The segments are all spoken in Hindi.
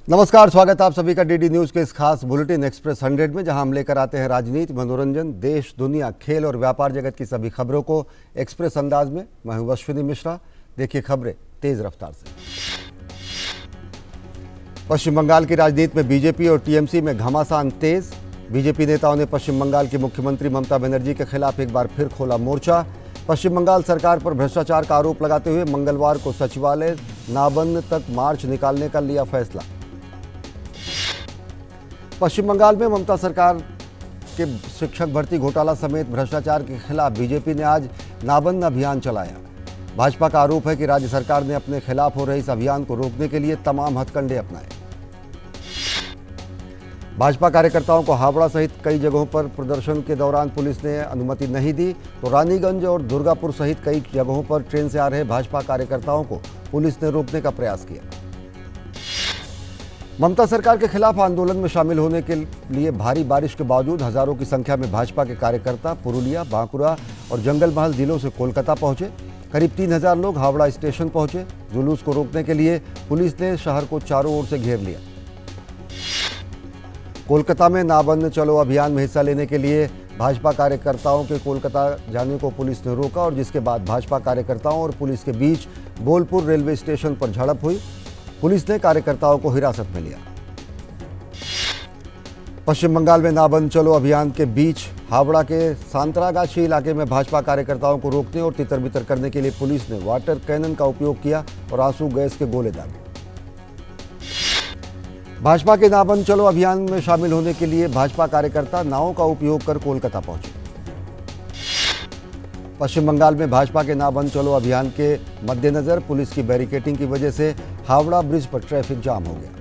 नमस्कार, स्वागत है आप सभी का डीडी न्यूज के इस खास बुलेटिन एक्सप्रेस 100 में, जहां हम लेकर आते हैं राजनीति, मनोरंजन, देश, दुनिया, खेल और व्यापार जगत की सभी खबरों को एक्सप्रेस अंदाज में। मैं हूं अश्विनी मिश्रा। देखिए खबरें तेज रफ्तार से। पश्चिम बंगाल की राजनीति में बीजेपी और टीएमसी में घमासान तेज। बीजेपी नेताओं ने पश्चिम बंगाल की मुख्यमंत्री ममता बनर्जी के खिलाफ एक बार फिर खोला मोर्चा। पश्चिम बंगाल सरकार पर भ्रष्टाचार का आरोप लगाते हुए मंगलवार को सचिवालय नाबंद तक मार्च निकालने का लिया फैसला। पश्चिम बंगाल में ममता सरकार के शिक्षक भर्ती घोटाला समेत भ्रष्टाचार के खिलाफ बीजेपी ने आज नाबंद अभियान चलाया। भाजपा का आरोप है कि राज्य सरकार ने अपने खिलाफ हो रहे इस अभियान को रोकने के लिए तमाम हथकंडे अपनाए। भाजपा कार्यकर्ताओं को हावड़ा सहित कई जगहों पर प्रदर्शन के दौरान पुलिस ने अनुमति नहीं दी, तो रानीगंज और दुर्गापुर सहित कई जगहों पर ट्रेन से आ रहे भाजपा कार्यकर्ताओं को पुलिस ने रोकने का प्रयास किया। ममता सरकार के खिलाफ आंदोलन में शामिल होने के लिए भारी बारिश के बावजूद हजारों की संख्या में भाजपा के कार्यकर्ता पुरुलिया, बांकुरा और जंगलमहल जिलों से कोलकाता पहुंचे। करीब 3000 लोग हावड़ा स्टेशन पहुंचे। जुलूस को रोकने के लिए पुलिस ने शहर को चारों ओर से घेर लिया। कोलकाता में नाबंद चलो अभियान में हिस्सा लेने के लिए भाजपा कार्यकर्ताओं के कोलकाता जाने को पुलिस ने रोका, और जिसके बाद भाजपा कार्यकर्ताओं और पुलिस के बीच बोलपुर रेलवे स्टेशन पर झड़प हुई। पुलिस ने कार्यकर्ताओं को हिरासत में लिया। पश्चिम बंगाल में नाबंद चलो अभियान के बीच हावड़ा के सांतरागाछी इलाके में भाजपा कार्यकर्ताओं को रोकने और तितर बितर करने के लिए पुलिस ने वाटर कैनन का उपयोग किया और आंसू गैस के गोले दागे। भाजपा के नाबंद चलो अभियान में शामिल होने के लिए भाजपा कार्यकर्ता नावों का उपयोग कर कोलकाता पहुंचे। पश्चिम बंगाल में भाजपा के नाबंद चलो अभियान के मद्देनजर पुलिस की बैरिकेडिंग की वजह से हावड़ा ब्रिज पर ट्रैफिक जाम हो गया।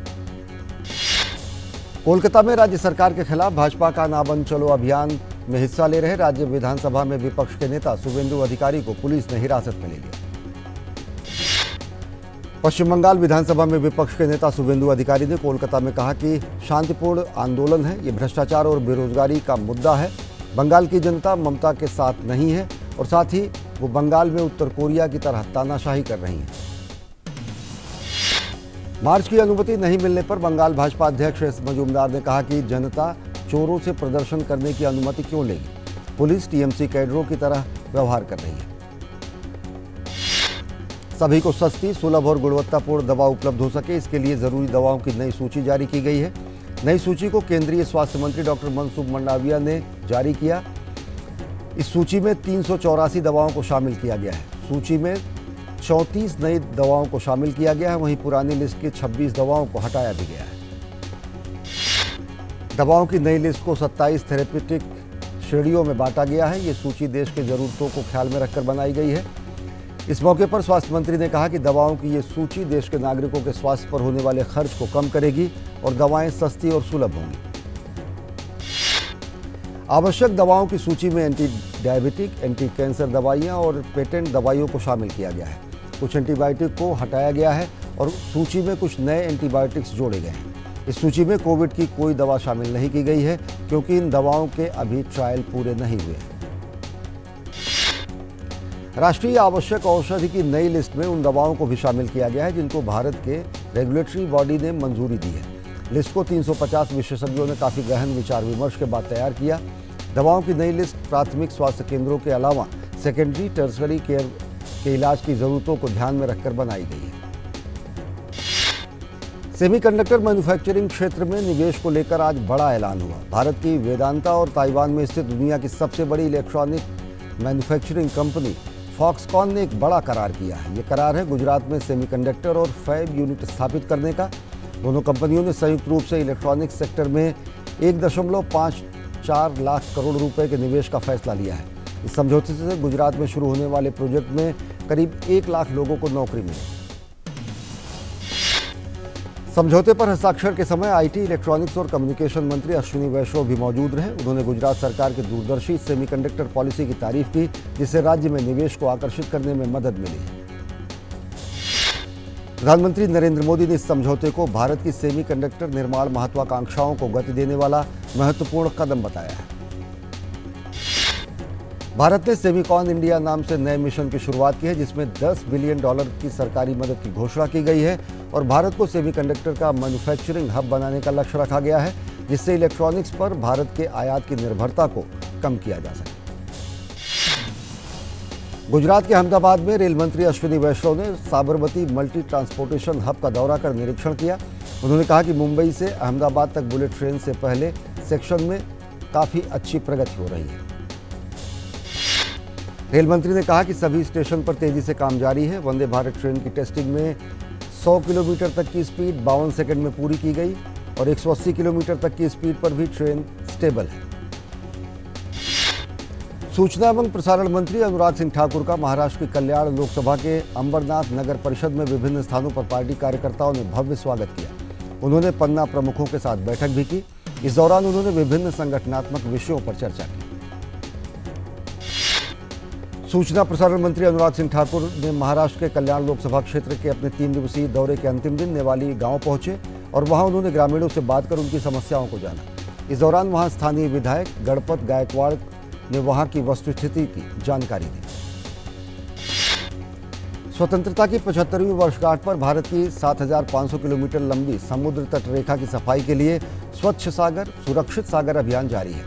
कोलकाता में राज्य सरकार के खिलाफ भाजपा का नाबंद चलो अभियान में हिस्सा ले रहे राज्य विधानसभा में विपक्ष के नेता शुभेंदु अधिकारी को पुलिस ने हिरासत में ले लिया। पश्चिम बंगाल विधानसभा में विपक्ष के नेता शुभेंदु अधिकारी ने कोलकाता में कहा कि शांतिपूर्ण आंदोलन है, ये भ्रष्टाचार और बेरोजगारी का मुद्दा है। बंगाल की जनता ममता के साथ नहीं है और साथ ही वो बंगाल में उत्तर कोरिया की तरह तानाशाही कर रही है। मार्च की अनुमति नहीं मिलने पर बंगाल भाजपा अध्यक्ष एस मजूमदार ने कहा कि जनता चोरों से प्रदर्शन करने की अनुमति क्यों लेगी। पुलिस टीएमसी कैडरों की तरह व्यवहार कर रही है। सभी को सस्ती, सुलभ और गुणवत्तापूर्ण दवा उपलब्ध हो सके, इसके लिए जरूरी दवाओं की नई सूची जारी की गई है। नई सूची को केंद्रीय स्वास्थ्य मंत्री डॉक्टर मनसुख मंडाविया ने जारी किया। इस सूची में 384 दवाओं को शामिल किया गया है। सूची में 34 नई दवाओं को शामिल किया गया है, वहीं पुरानी लिस्ट की 26 दवाओं को हटाया भी गया है। दवाओं की नई लिस्ट को 27 थेरेप्यूटिक श्रेणियों में बांटा गया है। ये सूची देश की जरूरतों को ख्याल में रखकर बनाई गई है। इस मौके पर स्वास्थ्य मंत्री ने कहा कि दवाओं की ये सूची देश के नागरिकों के स्वास्थ्य पर होने वाले खर्च को कम करेगी और दवाएं सस्ती और सुलभ होंगी। आवश्यक दवाओं की सूची में एंटी डायबिटिक, एंटी कैंसर दवाइयां और पेटेंट दवाइयों को शामिल किया गया है। कुछ एंटीबायोटिक को हटाया गया है और सूची में कुछ नए एंटीबायोटिक्स जोड़े गए हैं। इस सूची में कोविड की कोई दवा शामिल नहीं की गई है, क्योंकि इन दवाओं के अभी ट्रायल पूरे नहीं हुए हैं। राष्ट्रीय आवश्यक औषधि की नई लिस्ट में उन दवाओं को भी शामिल किया गया है जिनको भारत के रेगुलेटरी बॉडी ने मंजूरी दी है। लिस्ट को 350 विशेषज्ञों ने काफ़ी गहन विचार विमर्श के बाद तैयार किया। दवाओं की नई लिस्ट प्राथमिक स्वास्थ्य केंद्रों के अलावा सेकेंडरी, टर्सरी केयर के इलाज की ज़रूरतों को ध्यान में रखकर बनाई गई है। सेमीकंडक्टर मैन्युफैक्चरिंग क्षेत्र में निवेश को लेकर आज बड़ा ऐलान हुआ। भारत की वेदांता और ताइवान में स्थित दुनिया की सबसे बड़ी इलेक्ट्रॉनिक मैन्युफैक्चरिंग कंपनी फॉक्सकॉन ने एक बड़ा करार किया है। ये करार है गुजरात में सेमीकंडक्टर और फैब यूनिट स्थापित करने का। दोनों कंपनियों ने संयुक्त रूप से इलेक्ट्रॉनिक्स सेक्टर में 1.54 लाख करोड़ रुपए के निवेश का फैसला लिया है। इस समझौते से गुजरात में शुरू होने वाले प्रोजेक्ट में करीब 1 लाख लोगों को नौकरी मिली। समझौते पर हस्ताक्षर के समय आईटी, इलेक्ट्रॉनिक्स और कम्युनिकेशन मंत्री अश्विनी वैष्णव भी मौजूद रहे। उन्होंने गुजरात सरकार की दूरदर्शी सेमीकंडक्टर पॉलिसी की तारीफ की, जिससे राज्य में निवेश को आकर्षित करने में मदद मिली। प्रधानमंत्री नरेंद्र मोदी ने इस समझौते को भारत की सेमीकंडक्टर निर्माण महत्वाकांक्षाओं को गति देने वाला महत्वपूर्ण कदम बताया है। भारत ने सेमिकॉन इंडिया नाम से नए मिशन की शुरुआत की है, जिसमें $10 बिलियन की सरकारी मदद की घोषणा की गई है और भारत को सेमीकंडक्टर का मैन्युफैक्चरिंग हब बनाने का लक्ष्य रखा गया है, जिससे इलेक्ट्रॉनिक्स पर भारत के आयात की निर्भरता को कम किया जा सके। गुजरात के अहमदाबाद में रेल मंत्री अश्विनी वैष्णव ने साबरमती मल्टी ट्रांसपोर्टेशन हब का दौरा कर निरीक्षण किया। उन्होंने कहा कि मुंबई से अहमदाबाद तक बुलेट ट्रेन से पहले सेक्शन में काफ़ी अच्छी प्रगति हो रही है। रेल मंत्री ने कहा कि सभी स्टेशन पर तेजी से काम जारी है। वंदे भारत ट्रेन की टेस्टिंग में 100 किलोमीटर तक की स्पीड 52 सेकंड में पूरी की गई और 180 किलोमीटर तक की स्पीड पर भी ट्रेन स्टेबल है। सूचना एवं प्रसारण मंत्री अनुराग सिंह ठाकुर का महाराष्ट्र की कल्याण लोकसभा के अंबरनाथ नगर परिषद में विभिन्न स्थानों पर पार्टी कार्यकर्ताओं ने भव्य स्वागत किया। उन्होंने पन्ना प्रमुखों के साथ बैठक भी की। इस दौरान उन्होंने विभिन्न संगठनात्मक विषयों पर चर्चा की। सूचना प्रसारण मंत्री अनुराग सिंह ठाकुर ने महाराष्ट्र के कल्याण लोकसभा क्षेत्र के अपने 3 दिवसीय दौरे के अंतिम दिन नेवाली गांव पहुंचे और वहां उन्होंने ग्रामीणों से बात कर उनकी समस्याओं को जाना। इस दौरान वहां स्थानीय विधायक गणपत गायकवाड़ ने वहां की वस्तुस्थिति की जानकारी दी। स्वतंत्रता की 75वीं वर्षगांठ पर भारत की 7,500 किलोमीटर लंबी समुद्र तट रेखा की सफाई के लिए स्वच्छ सागर सुरक्षित सागर अभियान जारी है।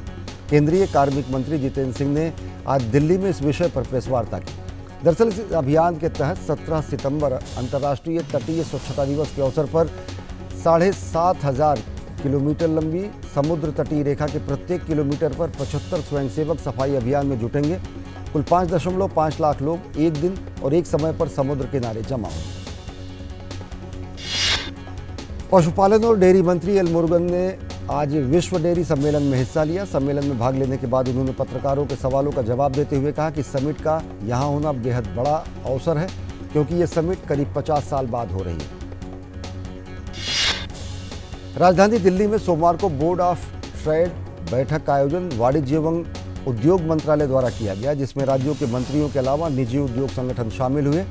केंद्रीय कार्मिक मंत्री जितेंद्र सिंह ने आज दिल्ली में इस विषय पर प्रेस वार्ता की। दरअसल इस अभियान के तहत 17 सितंबर अंतर्राष्ट्रीय तटीय स्वच्छता दिवस के अवसर पर 7,500 किलोमीटर लंबी समुद्र तटीय रेखा के प्रत्येक किलोमीटर पर 75 स्वयंसेवक सफाई अभियान में जुटेंगे। कुल 5.5 लाख लोग एक दिन और एक समय पर समुद्र किनारे जमा होंगे। पशुपालन और डेयरी मंत्री एल मुरुगन ने आज विश्व डेयरी सम्मेलन में हिस्सा लिया। सम्मेलन में भाग लेने के बाद उन्होंने पत्रकारों के सवालों का जवाब देते हुए कहा कि समिट का यहां होना बेहद बड़ा अवसर है, क्योंकि ये समिट करीब 50 साल बाद हो रही है। राजधानी दिल्ली में सोमवार को बोर्ड ऑफ ट्रेड बैठक का आयोजन वाणिज्य एवं उद्योग मंत्रालय द्वारा किया गया, जिसमें राज्यों के मंत्रियों के अलावा निजी उद्योग संगठन शामिल हुए।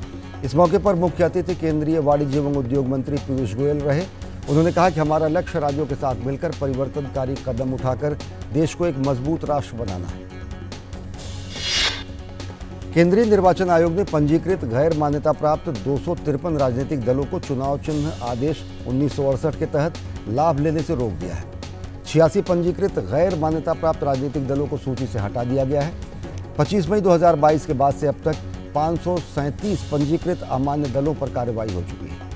इस मौके पर मुख्य अतिथि केंद्रीय वाणिज्य एवं उद्योग मंत्री पीयूष गोयल रहे। उन्होंने कहा कि हमारा लक्ष्य राज्यों के साथ मिलकर परिवर्तनकारी कदम उठाकर देश को एक मजबूत राष्ट्र बनाना है। केंद्रीय निर्वाचन आयोग ने पंजीकृत गैर मान्यता प्राप्त 253 राजनीतिक दलों को चुनाव चिन्ह आदेश 1968 के तहत लाभ लेने से रोक दिया है। 86 पंजीकृत गैर मान्यता प्राप्त राजनीतिक दलों को सूची से हटा दिया गया है। 25 मई 2022 के बाद से अब तक 537 पंजीकृत अमान्य दलों पर कार्रवाई हो चुकी है।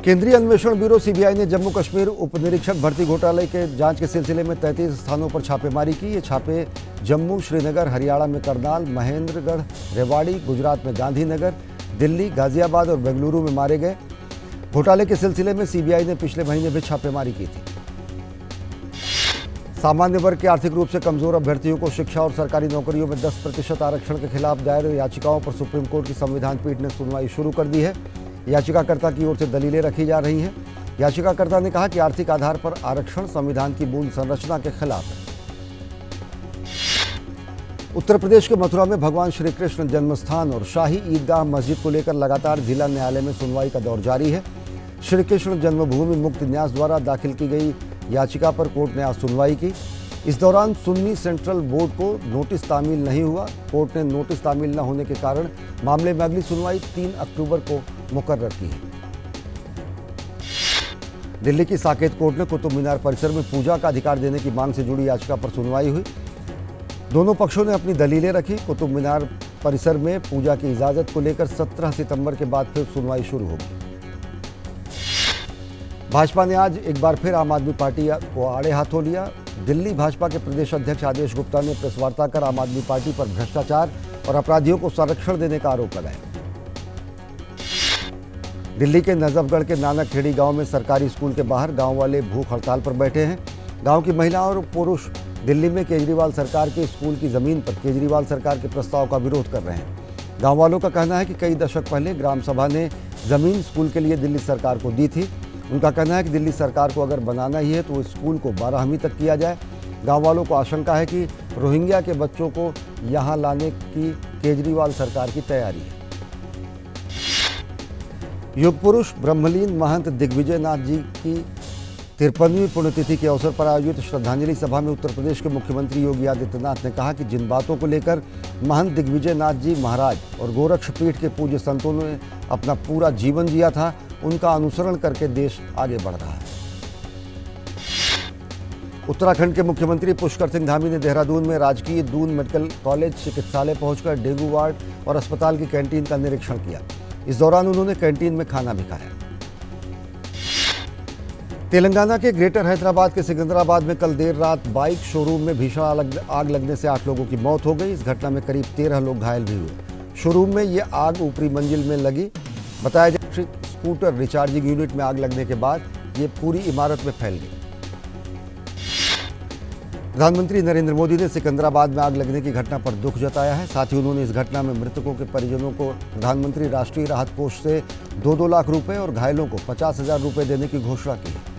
केंद्रीय अन्वेषण ब्यूरो सीबीआई ने जम्मू कश्मीर उप निरीक्षक भर्ती घोटाले के जांच के सिलसिले में 33 स्थानों पर छापेमारी की। ये छापे जम्मू, श्रीनगर, हरियाणा में करनाल, महेंद्रगढ़, रेवाड़ी, गुजरात में गांधीनगर, दिल्ली, गाजियाबाद और बेंगलुरु में मारे गए। घोटाले के सिलसिले में सीबीआई ने पिछले महीने भी छापेमारी की थी। सामान्य वर्ग के आर्थिक रूप से कमजोर अभ्यर्थियों को शिक्षा और सरकारी नौकरियों में 10% आरक्षण के खिलाफ दायर याचिकाओं पर सुप्रीम कोर्ट की संविधान पीठ ने सुनवाई शुरू कर दी है। याचिकाकर्ता की ओर से दलीलें रखी जा रही हैं। याचिकाकर्ता ने कहा कि आर्थिक आधार पर आरक्षण संविधान की मूल संरचना के खिलाफ है। उत्तर प्रदेश के मथुरा में भगवान श्री कृष्ण जन्मस्थान और शाही ईदगाह मस्जिद को लेकर लगातार जिला न्यायालय में सुनवाई का दौर जारी है। श्री कृष्ण जन्मभूमि मुक्ति न्यास द्वारा दाखिल की गई याचिका पर कोर्ट ने आज सुनवाई की। इस दौरान सुन्नी सेंट्रल बोर्ड को नोटिस तामील नहीं हुआ। कोर्ट ने नोटिस तामील न होने के कारण मामले में अगली सुनवाई 3 अक्टूबर को मुकर्रर की है। दिल्ली की साकेत कोर्ट ने कुतुब मीनार परिसर में पूजा का अधिकार देने की मांग से जुड़ी याचिका पर सुनवाई हुई। दोनों पक्षों ने अपनी दलीलें रखी। कुतुब मीनार परिसर में पूजा की इजाजत को लेकर 17 सितंबर के बाद फिर सुनवाई शुरू होगी। भाजपा ने आज एक बार फिर आम आदमी पार्टी को आड़े हाथों लिया। दिल्ली भाजपा के प्रदेश अध्यक्ष आदेश गुप्ता ने प्रेस वार्ता कर आम आदमी पार्टी पर भ्रष्टाचार और अपराधियों को संरक्षण देने का आरोप लगाया। दिल्ली के नजफगढ़ के नानकखेड़ी गांव में सरकारी स्कूल के बाहर गांव वाले भूख हड़ताल पर बैठे हैं। गांव की महिलाएं और पुरुष दिल्ली में केजरीवाल सरकार के स्कूल की जमीन पर केजरीवाल सरकार के प्रस्ताव का विरोध कर रहे हैं। गांव वालों का कहना है कि कई दशक पहले ग्राम सभा ने जमीन स्कूल के लिए दिल्ली सरकार को दी थी। उनका कहना है कि दिल्ली सरकार को अगर बनाना ही है तो स्कूल को 12वीं तक किया जाए। गांव वालों को आशंका है कि रोहिंग्या के बच्चों को यहां लाने की केजरीवाल सरकार की तैयारी है। युग पुरुष ब्रह्मलीन महंत दिग्विजय नाथ जी की 53वीं पुण्यतिथि के अवसर पर आयोजित श्रद्धांजलि सभा में उत्तर प्रदेश के मुख्यमंत्री योगी आदित्यनाथ ने कहा कि जिन बातों को लेकर महंत दिग्विजय नाथ जी महाराज और गोरक्षपीठ के पूज्य संतों ने अपना पूरा जीवन जिया था, उनका अनुसरण करके देश आगे बढ़ रहा है। उत्तराखंड के मुख्यमंत्री पुष्कर सिंह धामी ने देहरादून में राजकीय दून मेडिकल कॉलेज चिकित्सालय पहुंचकर डेंगू वार्ड और अस्पताल की कैंटीन का निरीक्षण किया। इस दौरान उन्होंने कैंटीन में खाना भी खाया। तेलंगाना के ग्रेटर हैदराबाद के सिकंदराबाद में कल देर रात बाइक शोरूम में भीषण आग लगने से 8 लोगों की मौत हो गई। इस घटना में करीब 13 लोग घायल भी हुए। शोरूम में ये आग ऊपरी मंजिल में लगी। बताया जाए स्कूटर रिचार्जिंग यूनिट में आग लगने के बाद ये पूरी इमारत में फैल गई। प्रधानमंत्री नरेंद्र मोदी ने सिकंदराबाद में आग लगने की घटना पर दुख जताया है। साथ ही उन्होंने इस घटना में मृतकों के परिजनों को प्रधानमंत्री राष्ट्रीय राहत कोष से 2-2 लाख रुपए और घायलों को 50,000 रुपए देने की घोषणा की है।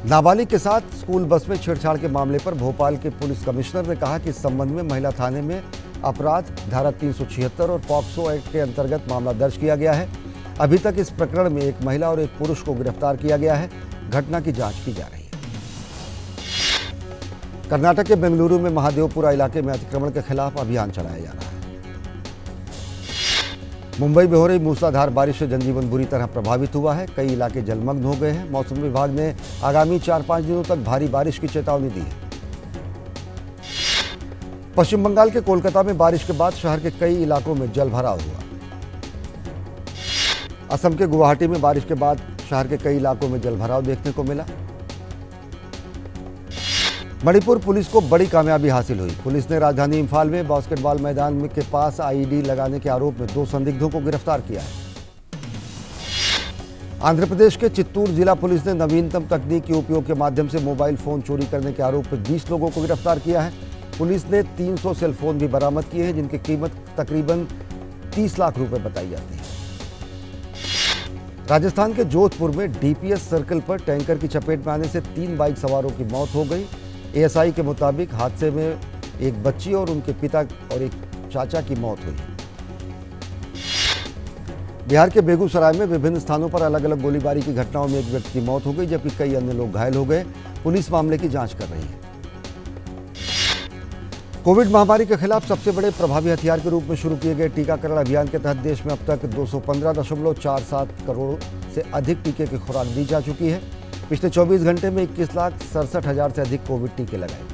नाबालिग के साथ स्कूल बस में छेड़छाड़ के मामले पर भोपाल के पुलिस कमिश्नर ने कहा कि इस संबंध में महिला थाने में अपराध धारा 376 और पॉक्सो एक्ट के अंतर्गत मामला दर्ज किया गया है। अभी तक इस प्रकरण में एक महिला और एक पुरुष को गिरफ्तार किया गया है। घटना की जांच की जा रही है। कर्नाटक के बेंगलुरु में महादेवपुरा इलाके में अतिक्रमण के खिलाफ अभियान चलाया जा रहा है। मुंबई में हो रही मूसलाधार बारिश से जनजीवन बुरी तरह प्रभावित हुआ है। कई इलाके जलमग्न हो गए हैं। मौसम विभाग ने आगामी 4-5 दिनों तक भारी बारिश की चेतावनी दी है। पश्चिम बंगाल के कोलकाता में बारिश के बाद शहर के कई इलाकों में जलभराव हुआ। असम के गुवाहाटी में बारिश के बाद शहर के कई इलाकों में जलभराव देखने को मिला। मणिपुर पुलिस को बड़ी कामयाबी हासिल हुई। पुलिस ने राजधानी इंफाल में बास्केटबॉल मैदान के पास आईईडी लगाने के आरोप में 2 संदिग्धों को गिरफ्तार किया है। आंध्र प्रदेश के चित्तूर जिला पुलिस ने नवीनतम तकनीक के उपयोग के माध्यम से मोबाइल फोन चोरी करने के आरोप में 20 लोगों को गिरफ्तार किया है। पुलिस ने 300 सेल फोन भी बरामद किए हैं, जिनकी कीमत तकरीबन 30 लाख रुपए बताई जाती है। राजस्थान के जोधपुर में डीपीएस सर्कल पर टैंकर की चपेट में आने से 3 बाइक सवारों की मौत हो गई। एएसआई के मुताबिक हादसे में एक बच्ची और उनके पिता और एक चाचा की मौत हुई। बिहार के बेगूसराय में विभिन्न स्थानों पर अलग अलग गोलीबारी की घटनाओं में एक व्यक्ति की मौत हो गई, जबकि कई अन्य लोग घायल हो गए। पुलिस मामले की जांच कर रही है। कोविड महामारी के खिलाफ सबसे बड़े प्रभावी हथियार के रूप में शुरू किए गए टीकाकरण अभियान के तहत देश में अब तक 215.47 करोड़ से अधिक टीके की खुराक दी जा चुकी है। पिछले 24 घंटे में 21,67,000 से अधिक कोविड टीके लगाए गए।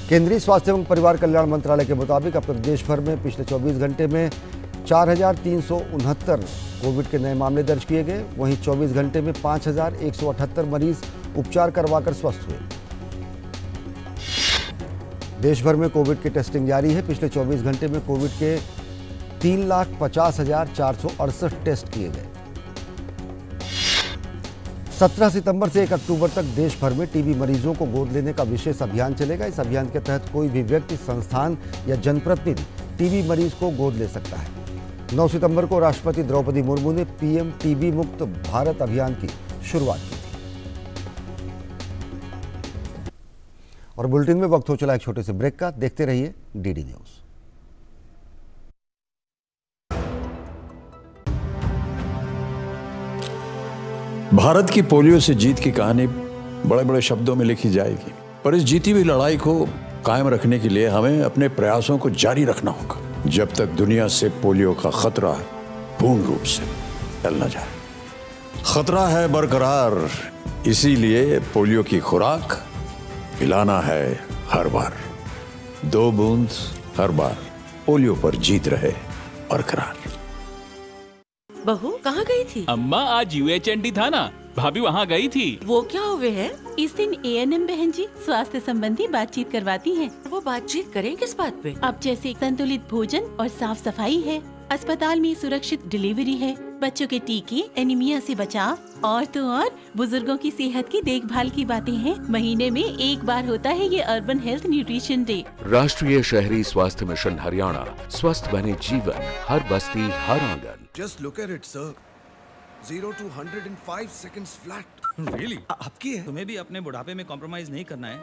केंद्रीय स्वास्थ्य एवं परिवार कल्याण मंत्रालय के मुताबिक अब तक देश भर में पिछले 24 घंटे में 4,369 कोविड के नए मामले दर्ज किए गए। वहीं 24 घंटे में 5,178 मरीज उपचार करवाकर स्वस्थ हुए। देश भर में कोविड की टेस्टिंग जारी है। पिछले 24 घंटे में कोविड के 3,50,468 टेस्ट किए गए। 17 सितंबर से 1 अक्टूबर तक देश भर में टीबी मरीजों को गोद लेने का विशेष अभियान चलेगा। इस अभियान के तहत कोई भी व्यक्ति, संस्थान या जनप्रतिनिधि टीबी मरीज को गोद ले सकता है। 9 सितंबर को राष्ट्रपति द्रौपदी मुर्मू ने पीएम टीबी मुक्त भारत अभियान की शुरुआत की थी। और बुलेटिन में वक्त हो चला एक छोटे से ब्रेक का। देखते रहिए डीडी न्यूज। भारत की पोलियो से जीत की कहानी बड़े बड़े शब्दों में लिखी जाएगी, पर इस जीती हुई लड़ाई को कायम रखने के लिए हमें अपने प्रयासों को जारी रखना होगा, जब तक दुनिया से पोलियो का खतरा पूर्ण रूप से टल न जाए। खतरा है बरकरार, इसीलिए पोलियो की खुराक पिलाना है हर बार। 2 बूंद हर बार, पोलियो पर जीत रहे बरकरार। बहू कहाँ गई थी? अम्मा आज UHND था ना, भाभी वहाँ गई थी। वो क्या हुए है? इस दिन ANM बहन जी स्वास्थ्य संबंधी बातचीत करवाती हैं। वो बातचीत करें किस बात पे? अब जैसे संतुलित भोजन और साफ सफाई है, अस्पताल में सुरक्षित डिलीवरी है, बच्चों के टीके, एनीमिया से बचाव और तो और बुजुर्गों की सेहत की देखभाल की बातें हैं। महीने में एक बार होता है ये अर्बन हेल्थ न्यूट्रिशन डे। राष्ट्रीय शहरी स्वास्थ्य मिशन हरियाणा, स्वस्थ बने जीवन, हर बस्ती हर आंगन। Just look at it, sir. 0 to 100 in 5 seconds flat. Really? आपकी है? तुम्हें भी अपने बुढ़ापे में कॉम्प्रोमाइज नहीं करना है।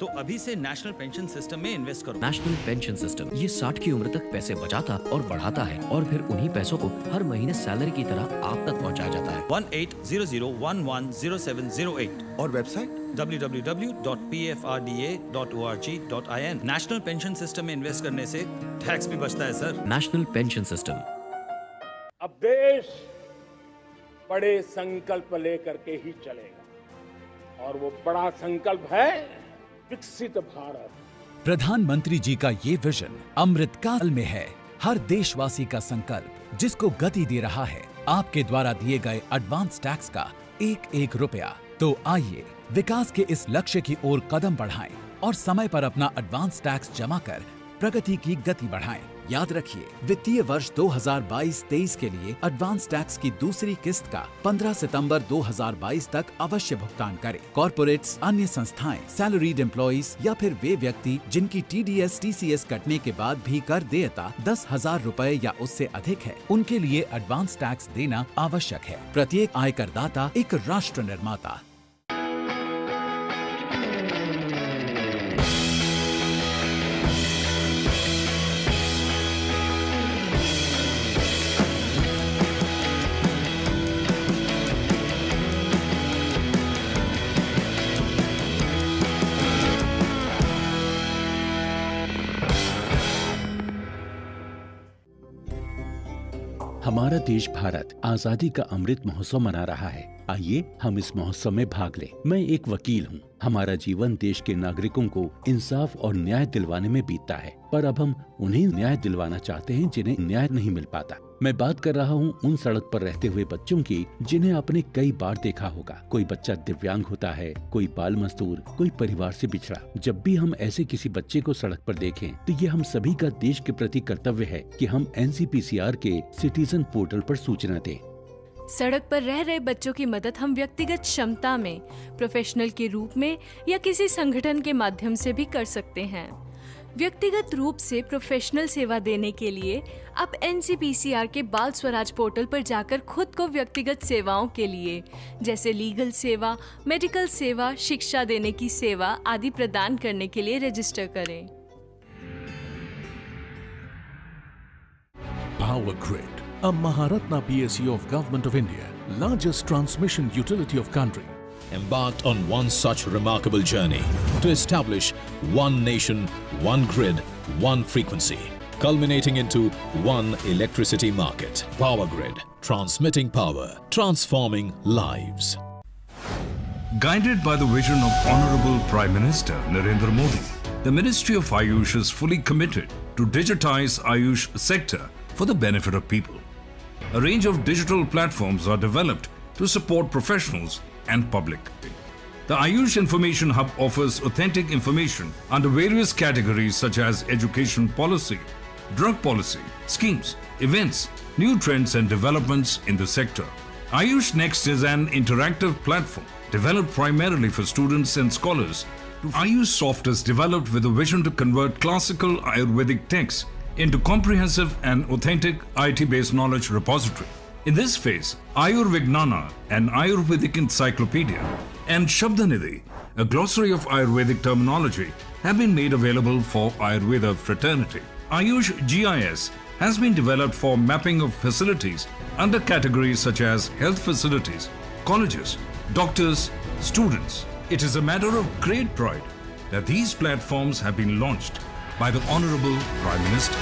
तो अभी से नेशनल पेंशन सिस्टम में इन्वेस्ट करो। नेशनल पेंशन सिस्टम ये 60 की उम्र तक पैसे बचाता और बढ़ाता है और फिर उन्हीं पैसों को हर महीने सैलरी की तरह आप तक पहुंचाया जाता है। 1800110708 और website www.pfrda.org.in। National pension system में इन्वेस्ट करने से टैक्स भी बचता है सर। National pension system. अब देश बड़े संकल्प लेकर के ही चलेगा और वो बड़ा संकल्प है विकसित भारत। प्रधानमंत्री जी का ये विजन अमृत काल में है। हर देशवासी का संकल्प जिसको गति दे रहा है आपके द्वारा दिए गए एडवांस टैक्स का एक एक रुपया। तो आइए विकास के इस लक्ष्य की ओर कदम बढ़ाएं और समय पर अपना एडवांस टैक्स जमा कर प्रगति की गति बढ़ाएं। याद रखिए, वित्तीय वर्ष 2022-23 के लिए एडवांस टैक्स की दूसरी किस्त का 15 सितंबर 2022 तक अवश्य भुगतान करें। कॉर्पोरेट्स, अन्य संस्थाएं, सैलरीड एम्प्लॉइज या फिर वे व्यक्ति जिनकी TDS, TCS कटने के बाद भी कर देयता 10,000 रुपए या उससे अधिक है, उनके लिए एडवांस टैक्स देना आवश्यक है। प्रत्येक आयकरदाता एक राष्ट्र निर्माता। हमारा देश भारत आजादी का अमृत महोत्सव मना रहा है। आइए हम इस महोत्सव में भाग लें। मैं एक वकील हूँ। हमारा जीवन देश के नागरिकों को इंसाफ और न्याय दिलवाने में बीतता है, पर अब हम उन्हें न्याय दिलवाना चाहते हैं जिन्हें न्याय नहीं मिल पाता। मैं बात कर रहा हूँ उन सड़क पर रहते हुए बच्चों की जिन्हें आपने कई बार देखा होगा। कोई बच्चा दिव्यांग होता है, कोई बाल मजदूर, कोई परिवार से बिछड़ा। जब भी हम ऐसे किसी बच्चे को सड़क पर देखें तो ये हम सभी का देश के प्रति कर्तव्य है कि हम NCPCR के सिटीजन पोर्टल पर सूचना दें। सड़क पर रह रहे बच्चों की मदद हम व्यक्तिगत क्षमता में, प्रोफेशनल के रूप में या किसी संगठन के माध्यम से भी कर सकते हैं। व्यक्तिगत रूप से प्रोफेशनल सेवा देने के लिए आप NCPCR के बाल स्वराज पोर्टल पर जाकर खुद को व्यक्तिगत सेवाओं के लिए जैसे लीगल सेवा, मेडिकल सेवा, शिक्षा देने की सेवा आदि प्रदान करने के लिए रजिस्टर करें। Power Grid, a Maharatna PSU of Government of India, largest transmission utility of country, embarked on one such remarkable journey to establish one nation, one grid, one frequency, culminating into one electricity market. Power Grid, transmitting power, transforming lives. Guided by the vision of Honorable Prime Minister Narendra Modi, the Ministry of Ayush is fully committed to digitize Ayush sector for the benefit of people. A range of digital platforms are developed to support professionals and public. The Ayush Information Hub offers authentic information under various categories such as education policy, drug policy, schemes, events, new trends and developments in the sector. Ayush Next is an interactive platform developed primarily for students and scholars. Ayush Soft is developed with a vision to convert classical Ayurvedic texts into comprehensive and authentic IT-based knowledge repository. In this phase, Ayurvignana, an Ayurvedic encyclopedia, and Shabdanidhi, a glossary of Ayurvedic terminology, have been made available for Ayurveda fraternity. Ayush GIS has been developed for mapping of facilities under categories such as health facilities, colleges, doctors, students. It is a matter of great pride that these platforms have been launched by the Honorable Prime Minister.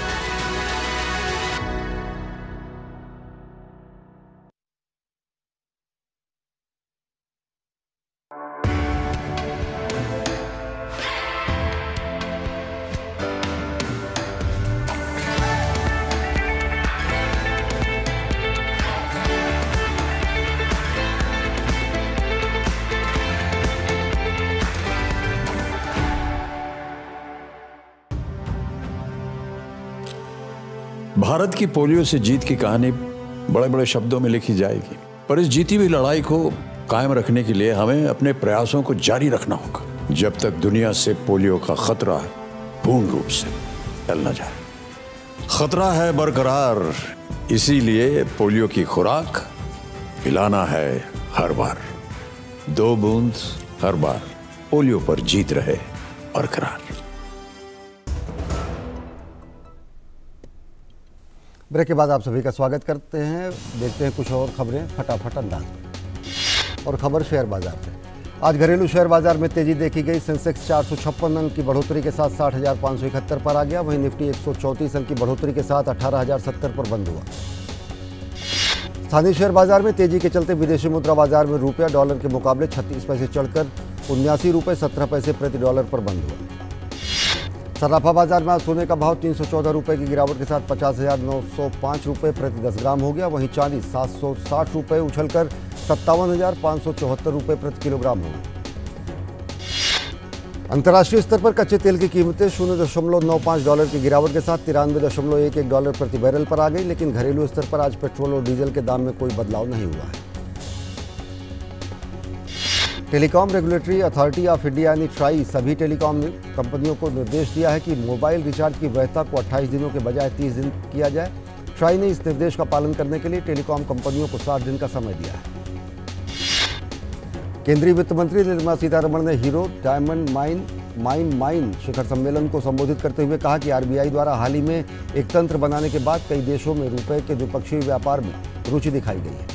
Bharat की पोलियो से जीत की कहानी बड़े बड़े शब्दों में लिखी जाएगी, पर इस जीती हुई लड़ाई को कायम रखने के लिए हमें अपने प्रयासों को जारी रखना होगा जब तक दुनिया से पोलियो का खतरा पूर्ण रूप से टल न जाए। खतरा है बरकरार, इसीलिए पोलियो की खुराक पिलाना है हर बार। 2 बूंद हर बार पोलियो पर जीत रहे बरकरार। ब्रेक के बाद आप सभी का स्वागत करते हैं। देखते हैं कुछ और खबरें फटाफट अंदाज में। और खबर शेयर बाजार से। आज घरेलू शेयर बाजार में तेजी देखी गई। सेंसेक्स 456 अंक की बढ़ोतरी के साथ 60,571 पर आ गया। वहीं निफ्टी 134 अंक की बढ़ोतरी के साथ 18,070 पर बंद हुआ। स्थानीय शेयर बाजार में तेजी के चलते विदेशी मुद्रा बाजार में रुपया डॉलर के मुकाबले 36 पैसे चढ़कर 79 रुपये 17 पैसे प्रति डॉलर पर बंद हुआ। सराफा बाजार में आज सोने का भाव 314 रुपये की गिरावट के साथ 50,905 रुपये प्रति 10 ग्राम हो गया। वहीं चांदी 760 रुपये उछलकर 57,574 रुपये प्रति किलोग्राम हो गई। अंतर्राष्ट्रीय स्तर पर कच्चे तेल की कीमतें 0.95 डॉलर की गिरावट के साथ 93.11 डॉलर प्रति बैरल पर आ गई। लेकिन घरेलू स्तर पर आज पेट्रोल और डीजल के दाम में कोई बदलाव नहीं हुआ है। Telecom regulatory authority of India यानी ट्राई सभी टेलीकॉम कंपनियों को निर्देश दिया है कि मोबाइल रिचार्ज की वैधता को 28 दिनों के बजाय 30 दिन किया जाए। ट्राई ने इस निर्देश का पालन करने के लिए टेलीकॉम कंपनियों को 60 दिन का समय दिया है। केंद्रीय वित्त मंत्री निर्मला सीतारमण ने हीरो डायमंड माइन शिखर सम्मेलन को संबोधित करते हुए कहा कि आरबीआई द्वारा हाल ही में एक तंत्र बनाने के बाद कई देशों में रुपए के द्विपक्षीय व्यापार में रुचि दिखाई गई है।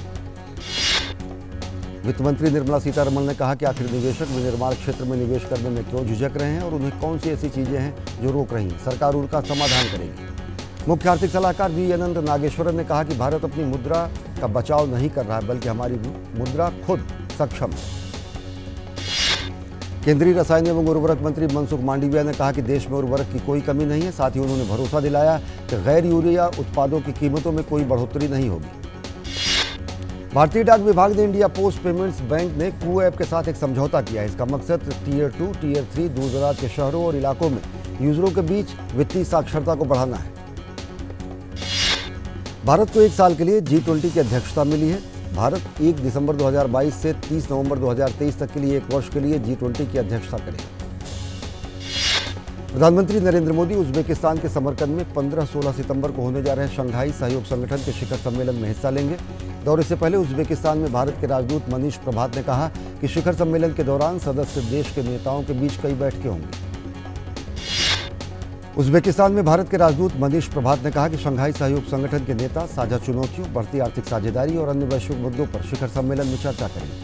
वित्त मंत्री निर्मला सीतारमण ने कहा कि आखिर निवेशक विनिर्माण क्षेत्र में निवेश करने में क्यों झिझक रहे हैं और उन्हें कौन सी ऐसी चीजें हैं जो रोक रही हैं। सरकार उनका समाधान करेगी। मुख्य आर्थिक सलाहकार वी अनंत नागेश्वरन ने कहा कि भारत अपनी मुद्रा का बचाव नहीं कर रहा है, बल्कि हमारी मुद्रा खुद सक्षम है। केंद्रीय रसायन एवं उर्वरक मंत्री मनसुख मांडविया ने कहा कि देश में उर्वरक की कोई कमी नहीं है। साथ ही उन्होंने भरोसा दिलाया कि गैर यूरिया उत्पादों की कीमतों में कोई बढ़ोतरी नहीं होगी। भारतीय डाक विभाग ने इंडिया पोस्ट पेमेंट्स बैंक ने कू ऐप के साथ एक समझौता किया है। इसका मकसद टीयर 2, टीयर 3 दूरदराज के शहरों और इलाकों में यूजरों के बीच वित्तीय साक्षरता को बढ़ाना है। भारत को 1 साल के लिए G20 की अध्यक्षता मिली है। भारत 1 दिसंबर 2022 से 30 नवंबर 2023 तक के लिए 1 वर्ष के लिए G20 की अध्यक्षता करेगा। प्रधानमंत्री नरेंद्र मोदी उज्बेकिस्तान के समरकंद में 15-16 सितंबर को होने जा रहे शंघाई सहयोग संगठन के शिखर सम्मेलन में हिस्सा लेंगे। दौरे से पहले उज्बेकिस्तान में भारत के राजदूत मनीष प्रभात ने कहा कि शिखर सम्मेलन के दौरान सदस्य देश के नेताओं के बीच कई बैठकें होंगी। उज्बेकिस्तान में भारत के राजदूत मनीष प्रभात ने कहा कि शंघाई सहयोग संगठन के नेता साझा चुनौतियों, बढ़ती आर्थिक साझेदारी और अन्य वैश्विक मुद्दों पर शिखर सम्मेलन में चर्चा करेंगे।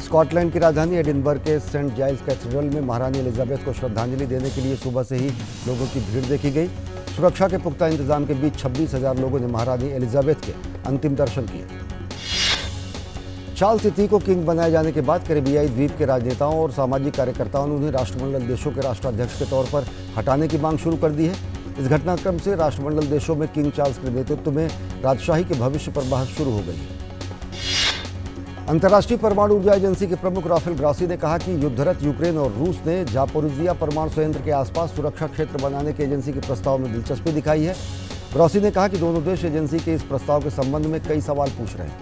स्कॉटलैंड की राजधानी एडिनबर्ग के सेंट जाइल्स कैथेड्रल में महारानी एलिजाबेथ को श्रद्धांजलि देने के लिए सुबह से ही लोगों की भीड़ देखी गई। सुरक्षा के पुख्ता इंतजाम के बीच 26,000 लोगों ने महारानी एलिजाबेथ के अंतिम दर्शन किए। चार्ल्स तिथि को किंग बनाए जाने के बाद कैरिबियाई द्वीप के राजनेताओं और सामाजिक कार्यकर्ताओं ने उन्हें राष्ट्रमंडल देशों के राष्ट्राध्यक्ष के तौर पर हटाने की मांग शुरू कर दी है। इस घटनाक्रम से राष्ट्रमंडल देशों में किंग चार्ल्स के नेतृत्व में राजशाही के भविष्य पर बहस शुरू हो गई है। अंतर्राष्ट्रीय परमाणु ऊर्जा एजेंसी के प्रमुख राफेल ग्रॉसी ने कहा कि युद्धरत यूक्रेन और रूस ने जापोरिजिया परमाणु संयंत्र के आसपास सुरक्षा क्षेत्र बनाने के एजेंसी के प्रस्ताव में दिलचस्पी दिखाई है। ग्रॉसी ने कहा कि दोनों देश एजेंसी के इस प्रस्ताव के संबंध में कई सवाल पूछ रहे हैं।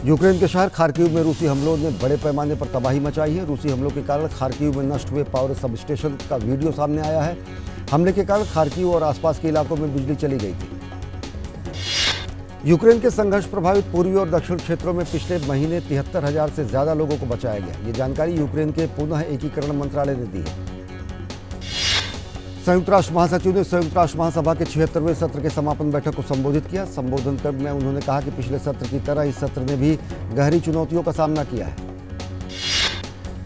यूक्रेन के शहर खार्किव में रूसी हमलों ने बड़े पैमाने पर तबाही मचाई है। रूसी हमलों के कारण खार्किव में नष्ट हुए पावर सब स्टेशन का वीडियो सामने आया है। हमले के कारण खार्किव और आसपास के इलाकों में बिजली चली गई थी। यूक्रेन के संघर्ष प्रभावित पूर्वी और दक्षिण क्षेत्रों में पिछले महीने 73,000 से ज्यादा लोगों को बचाया गया। ये जानकारी यूक्रेन के पुनः एकीकरण मंत्रालय ने दी है। संयुक्त राष्ट्र महासचिव ने संयुक्त राष्ट्र महासभा के 76वें सत्र के समापन बैठक को संबोधित किया। संबोधन कर में उन्होंने कहा कि पिछले सत्र की तरह इस सत्र ने भी गहरी चुनौतियों का सामना किया है।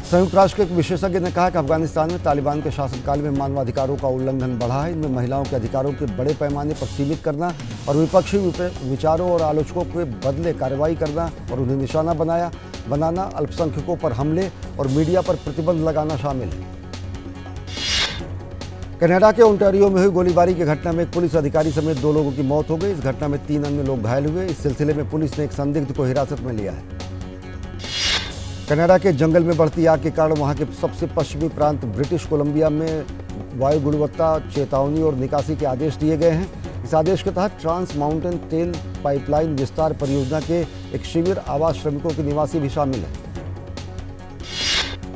संयुक्त राष्ट्र के एक विशेषज्ञ ने कहा कि अफगानिस्तान में तालिबान के शासनकाल में मानवाधिकारों का उल्लंघन बढ़ा है। इनमें महिलाओं के अधिकारों के बड़े पैमाने पर सीमित करना और विपक्षी विचारों और आलोचकों के बदले कार्रवाई करना और उन्हें निशाना बनाना, अल्पसंख्यकों पर हमले और मीडिया पर प्रतिबंध लगाना शामिल है। कनाडा के ओंटारियो में हुई गोलीबारी की घटना में एक पुलिस अधिकारी समेत 2 लोगों की मौत हो गई। इस घटना में 3 अन्य लोग घायल हुए। इस सिलसिले में पुलिस ने एक संदिग्ध को हिरासत में लिया है। कनाडा के जंगल में बढ़ती आग के कारण वहां के सबसे पश्चिमी प्रांत ब्रिटिश कोलंबिया में वायु गुणवत्ता चेतावनी और निकासी के आदेश दिए गए हैं। इस आदेश के तहत ट्रांस माउंटेन तेल पाइपलाइन विस्तार परियोजना के एक शिविर आवास श्रमिकों के निवासी भी शामिल है।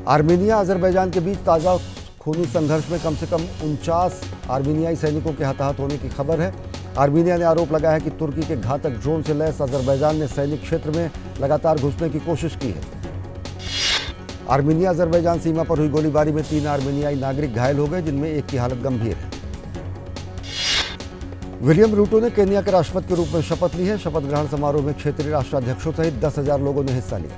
आर्मेनिया अजरबैजान के बीच ताज़ा खूनी संघर्ष में कम से कम 49 आर्मेनियाई सैनिकों के हताहत होने की खबर है। आर्मेनिया ने आरोप लगाया है कि तुर्की के घातक ड्रोन से लैस अजरबैजान ने सैनिक क्षेत्र में लगातार घुसने की कोशिश की है। आर्मीनिया अजरबैजान सीमा पर हुई गोलीबारी में 3 आर्मेनियाई नागरिक घायल हो गए, जिनमें एक की हालत गंभीर है। विलियम रूटो ने केन्या के राष्ट्रपति के रूप में शपथ ली है। शपथ ग्रहण समारोह में क्षेत्रीय राष्ट्राध्यक्षों सहित 10,000 लोगों ने हिस्सा लिया।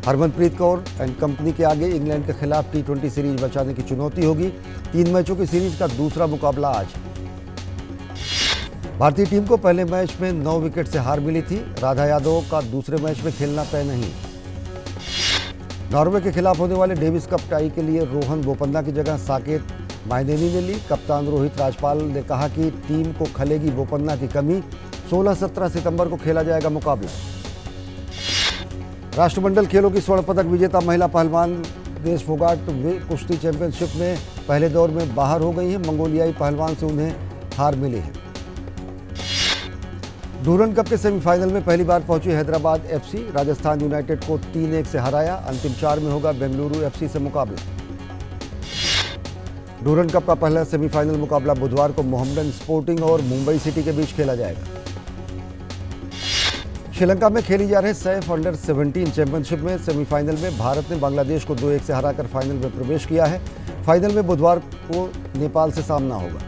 हरमनप्रीत कौर एंड कंपनी के आगे इंग्लैंड के खिलाफ T20 सीरीज बचाने की चुनौती होगी। 3 मैचों की सीरीज का दूसरा मुकाबला आज। भारतीय टीम को पहले मैच में 9 विकेट से हार मिली थी। राधा यादव का दूसरे मैच में खेलना तय नहीं। नॉर्वे के खिलाफ होने वाले डेविस कप टाई के लिए रोहन बोपन्ना की जगह साकेत माइनेनी ने ली। कप्तान रोहित राजपाल ने कहा कि टीम को खलेगी बोपन्ना की कमी। 16-17 सितंबर को खेला जाएगा मुकाबला। राष्ट्रमंडल खेलों की स्वर्ण पदक विजेता महिला पहलवान देश फोगाट कुश्ती चैंपियनशिप में पहले दौर में बाहर हो गई है। मंगोलियाई पहलवान से उन्हें हार मिली है। डूरन कप के सेमीफाइनल में पहली बार पहुंची हैदराबाद FC राजस्थान यूनाइटेड को 3-1 से हराया। अंतिम 4 में होगा बेंगलुरु FC से मुकाबला। डूरन कप का पहला सेमीफाइनल मुकाबला बुधवार को मोहम्मडन स्पोर्टिंग और मुंबई सिटी के बीच खेला जाएगा। श्रीलंका में खेली जा रहे सैफ अंडर 17 चैंपियनशिप में सेमीफाइनल में भारत ने बांग्लादेश को 2-1 से हराकर फाइनल में प्रवेश किया है। फाइनल में बुधवार को नेपाल से सामना होगा।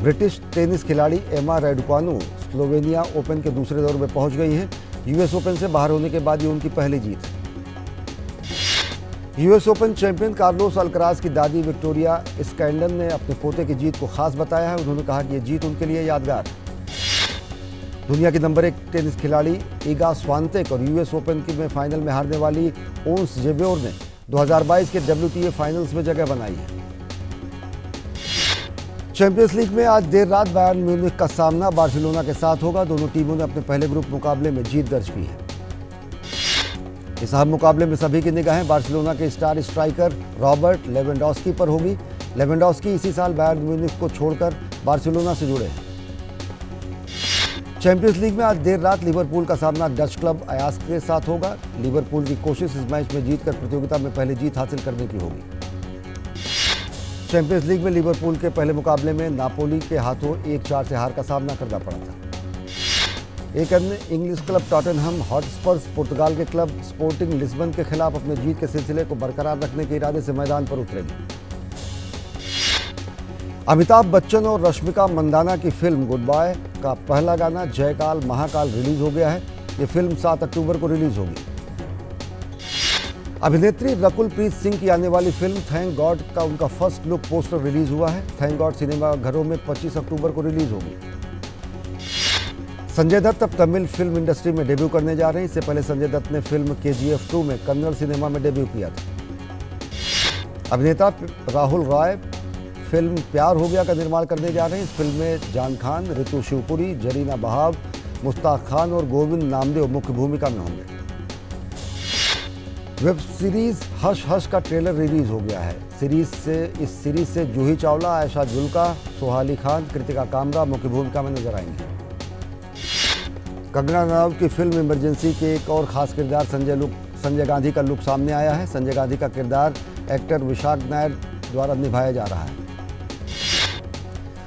ब्रिटिश टेनिस खिलाड़ी एमा रैडुकानु स्लोवेनिया ओपन के दूसरे दौर में पहुंच गई हैं। US ओपन से बाहर होने के बाद ये उनकी पहली जीत है। US open champion Carlos Alcaraz की दादी विक्टोरिया स्कैंडन ने अपने पोते की जीत को खास बताया है। उन्होंने कहा कि यह जीत उनके लिए यादगार है। दुनिया की नंबर 1 टेनिस खिलाड़ी ईगा स्वांतेक और US ओपन में फाइनल में हारने वाली ओन्स जेबेओर ने 2022 के WTA फाइनल्स में जगह बनाई है। चैंपियंस लीग में आज देर रात बायर्न म्यूनिख का सामना बार्सिलोना के साथ होगा। दोनों टीमों ने अपने पहले ग्रुप मुकाबले में जीत दर्ज की है। इस अहम मुकाबले में सभी की निगाहें बार्सिलोना के स्टार स्ट्राइकर रॉबर्ट लेवेंडोस्की पर होगी। लेवेंडोस्की इसी साल बायर्न म्यूनिख को छोड़कर बार्सिलोना से जुड़े हैं। चैंपियंस लीग में आज देर रात लिवरपूल का सामना डच क्लब अयाक्स के साथ होगा। लिवरपूल की कोशिश इस मैच में जीतकर प्रतियोगिता में पहली जीत हासिल करने की होगी। चैंपियंस लीग में लिवरपूल के पहले मुकाबले में नापोली के हाथों 1-4 से हार का सामना करना पड़ा था। एक अन्य इंग्लिश क्लब टॉटनहम हॉटस्पर्स पुर्तगाल के क्लब स्पोर्टिंग लिस्बन के खिलाफ अपने जीत के सिलसिले को बरकरार रखने के इरादे से मैदान पर उतरेगी। अमिताभ बच्चन और रश्मिका मंदाना की फिल्म गुड बाय का पहला गाना जयकाल महाकाल रिलीज हो गया है। ये फिल्म 7 अक्टूबर को रिलीज होगी। अभिनेत्री रकुल प्रीत सिंह की आने वाली फिल्म थैंक गॉड का उनका फर्स्ट लुक पोस्टर रिलीज हुआ है। थैंक गॉड सिनेमा घरों में 25 अक्टूबर को रिलीज होगी। संजय दत्त अब तमिल फिल्म इंडस्ट्री में डेब्यू करने जा रहे हैं। इससे पहले संजय दत्त ने फिल्म KGF 2 में कन्नड़ सिनेमा में डेब्यू किया था। अभिनेता राहुल रॉय फिल्म प्यार हो गया का निर्माण करने जा रहे हैं। इस फिल्म में जान खान, ऋतु शिवपुरी, जरीना बहाव, मुश्ताक खान और गोविंद नामदेव मुख्य भूमिका में होंगे। वेब सीरीज हश हश का ट्रेलर रिलीज हो गया है। इस सीरीज से जूही चावला, आयशा जुल्का, सोहाली खान, कृतिका कामरा मुख्य भूमिका में नजर आएंगे। कंगना रनावत की फिल्म इमरजेंसी के एक और खास किरदार संजय गांधी का लुक सामने आया है। संजय गांधी का किरदार एक्टर विशाख नायर द्वारा निभाया जा रहा है।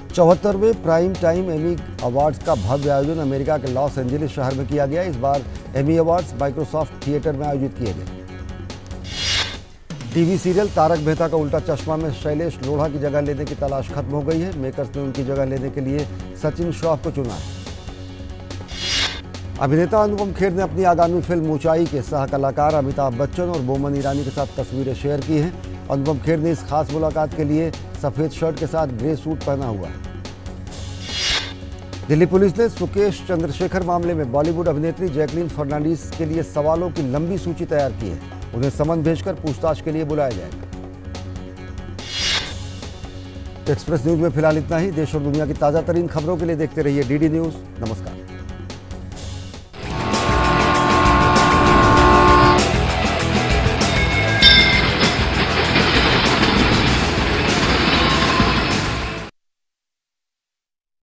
74वें प्राइम टाइम एमी अवार्ड्स का भव्य आयोजन अमेरिका के लॉस एंजलिस शहर में किया गया। इस बार एमी अवार्ड्स माइक्रोसॉफ्ट थिएटर में आयोजित किए गए। टीवी सीरियल तारक मेहता का उल्टा चश्मा में शैलेश लोढ़ा की जगह लेने की तलाश खत्म हो गई है। मेकर्स ने उनकी जगह लेने के लिए सचिन श्रॉफ को चुना है। अभिनेता अनुपम खेर ने अपनी आगामी फिल्म ऊंचाई के सह कलाकार अमिताभ बच्चन और बोमन ईरानी के साथ तस्वीरें शेयर की हैं। अनुपम खेर ने इस खास मुलाकात के लिए सफेद शर्ट के साथ ग्रे सूट पहना हुआ है। दिल्ली पुलिस ने सुकेश चंद्रशेखर मामले में बॉलीवुड अभिनेत्री जैकलीन फर्नांडीज के लिए सवालों की लंबी सूची तैयार की है। उन्हें समन भेजकर पूछताछ के लिए बुलाया जाएगा। एक्सप्रेस न्यूज में फिलहाल इतना ही। देश और दुनिया की ताजा तरीन खबरों के लिए देखते रहिए DD न्यूज। नमस्कार।